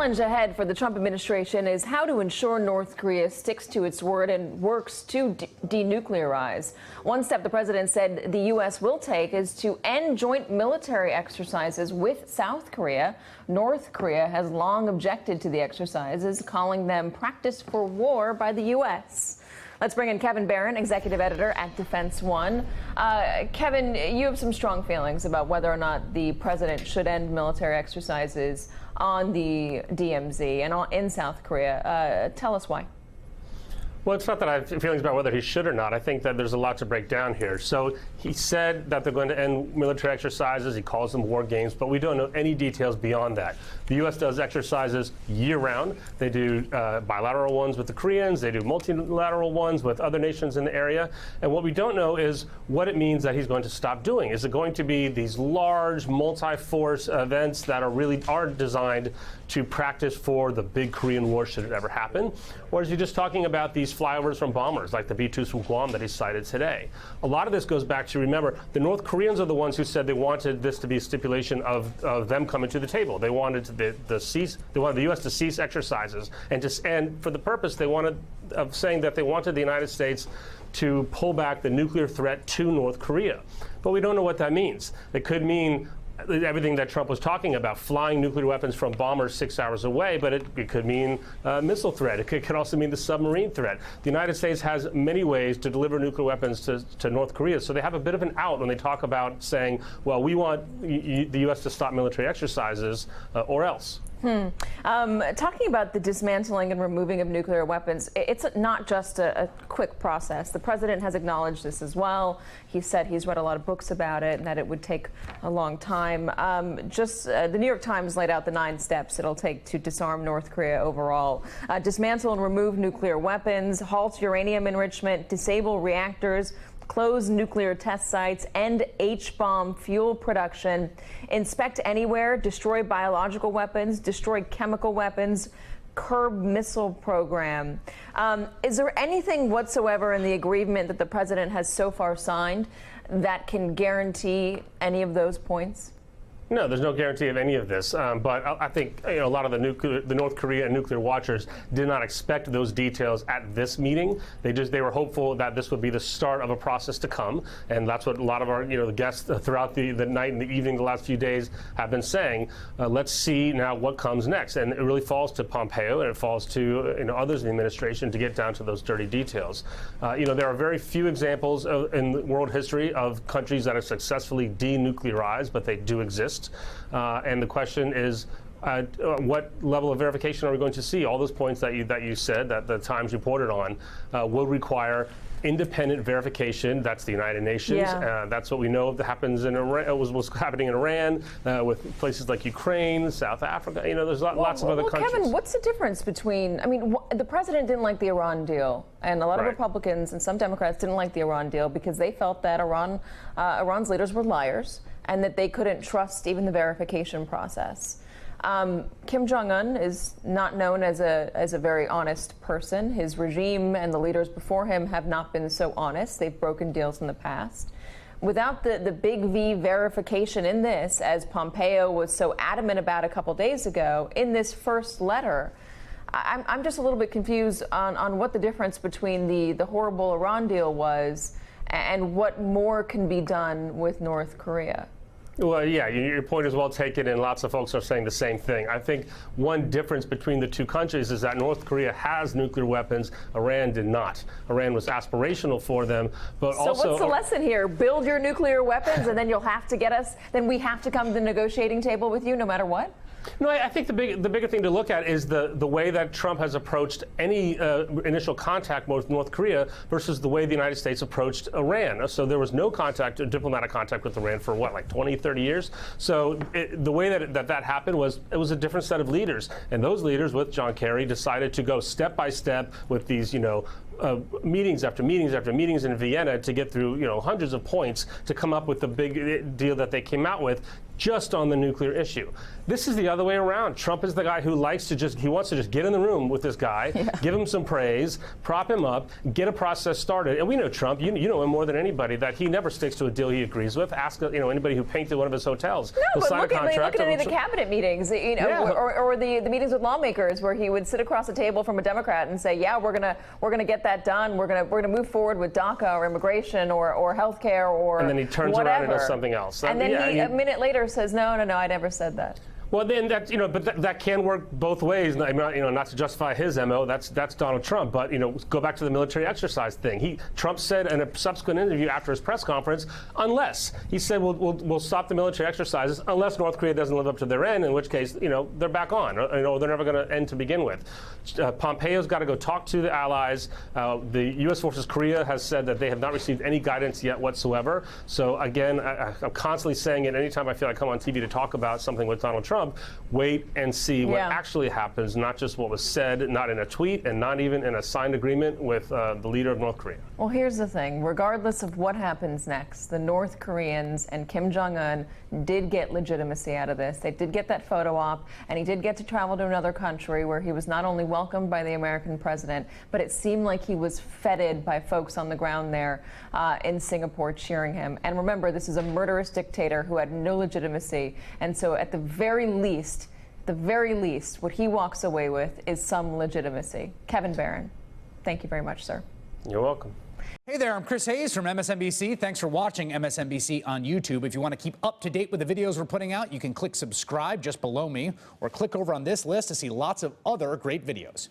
challenge ahead for the Trump administration is how to ensure North Korea sticks to its word and works to denuclearize. One step the president said the U.S. will take is to end joint military exercises with South Korea. North Korea has long objected to the exercises, calling them practice for war by the U.S. Let's bring in Kevin Barron, executive editor at Defense One. Kevin, you have some strong feelings about whether or not the president should end military exercises on the DMZ and in South Korea. Tell us why. Well, it's not that I have feelings about whether he should or not. I think that there's a lot to break down here. So he said that they're going to end military exercises. He calls them war games, but we don't know any details beyond that. The U.S. does exercises year-round. They do bilateral ones with the Koreans. They do multilateral ones with other nations in the area. And what we don't know is what it means that he's going to stop doing. Is it going to be these large, multi-force events that are designed to practice for the big Korean War should it ever happen? Or is he just talking about these flyovers from bombers like the B-2s from Guam that he cited today? A lot of this goes back to, remember, the North Koreans are the ones who said they wanted this to be a stipulation of them coming to the table. They wanted the U.S. to cease exercises, and for the purpose of saying that they wanted the United States to pull back the nuclear threat to North Korea. But we don't know what that means. It could mean everything that Trump was talking about, flying nuclear weapons from bombers 6 hours away, but it could mean missile threat. It could also mean the submarine threat. The United States has many ways to deliver nuclear weapons to North Korea, so they have a bit of an out when they talk about saying, well, we want the U.S. to stop military exercises or else. Talking about the dismantling and removing of nuclear weapons, it's not just a quick process. The president has acknowledged this as well. He said he's read a lot of books about it and that it would take a long time. The New York Times laid out the 9 steps it'll take to disarm North Korea overall. Dismantle and remove nuclear weapons, halt uranium enrichment, disable reactors, close nuclear test sites, end H-bomb fuel production, inspect anywhere, destroy biological weapons, destroy chemical weapons, curb missile program. Is there anything whatsoever in the agreement that the president has so far signed that can guarantee any of those points? No, there's no guarantee of any of this. But I think a lot of the North Korea and nuclear watchers did not expect those details at this meeting. They were hopeful that this would be the start of a process to come, and that's what a lot of our the guests throughout the night and the evening the last few days have been saying. Let's see now what comes next, and it really falls to Pompeo and it falls to others in the administration to get down to those dirty details. There are very few examples in world history of countries that have successfully denuclearized, but they do exist. And the question is, what level of verification are we going to see? All those points that you said that the Times reported on will require independent verification. That's the United Nations. Yeah. That's what we know that happens in Iran. Was happening in Iran with places like Ukraine, South Africa. There's lots of other countries. Kevin, what's the difference between? I mean, the president didn't like the Iran deal, and a lot of Republicans and some Democrats didn't like the Iran deal because they felt that Iran's leaders were liars and that they couldn't trust even the verification process. Kim Jong-un is not known as a very honest person. His regime and the leaders before him have not been so honest. They've broken deals in the past. Without the big V verification in this, as Pompeo was so adamant about a couple days ago, in this first letter, I'm just a little bit confused on what the difference between the horrible Iran deal was and what more can be done with North Korea. Well, yeah, your point is well taken, and lots of folks are saying the same thing. I think one difference between the two countries is that North Korea has nuclear weapons. Iran did not. Iran was aspirational for them, but also... So what's the lesson here? Build your nuclear weapons, and then you'll have to get us, then we have to come to the negotiating table with you no matter what? No, I think the bigger thing to look at is the way that Trump has approached any initial contact with North Korea versus the way the United States approached Iran. So there was no diplomatic contact with Iran for what, like 20, 30 years? So the way that happened was it was a different set of leaders. And those leaders, with John Kerry, decided to go step by step with these, meetings after meetings after meetings in Vienna to get through, hundreds of points to come up with the big deal that they came out with just on the nuclear issue. This is the other way around. Trump is the guy who wants to just get in the room with this guy, give him some praise, prop him up, get a process started. And we know Trump, you know him more than anybody, that he never sticks to a deal he agrees with. Ask anybody who painted one of his hotels. No, He'll but sign look a at contract. any of the cabinet meetings, or the meetings with lawmakers where he would sit across the table from a Democrat and say, yeah, we're gonna get that done. We're gonna move forward with DACA or immigration or healthcare or and then he turns whatever. around and does something else. And then he a minute later says, no, I never said that. Well, then that can work both ways. Not to justify his MO. That's Donald Trump. But go back to the military exercise thing. Trump said in a subsequent interview after his press conference, unless he said we'll stop the military exercises unless North Korea doesn't live up to their end, in which case they're back on. They're never going to end to begin with. Pompeo's got to go talk to the allies. The U.S. Forces Korea has said that they have not received any guidance yet whatsoever. So again, I'm constantly saying it anytime I feel I come on TV to talk about something with Donald Trump. Wait and see what actually happens, not just what was said, not in a tweet, and not even in a signed agreement with the leader of North Korea. Well, here's the thing. Regardless of what happens next, the North Koreans and Kim Jong-un did get legitimacy out of this. They did get that photo op, and he did get to travel to another country where he was not only welcomed by the American president, but it seemed like he was feted by folks on the ground there in Singapore cheering him. And remember, this is a murderous dictator who had no legitimacy. And so at the very least, what he walks away with is some legitimacy. Kevin Barron, thank you very much, sir. You're welcome. Hey there, I'm Chris Hayes from MSNBC. Thanks for watching MSNBC on YouTube. If you want to keep up to date with the videos we're putting out, you can click subscribe just below me or click over on this list to see lots of other great videos.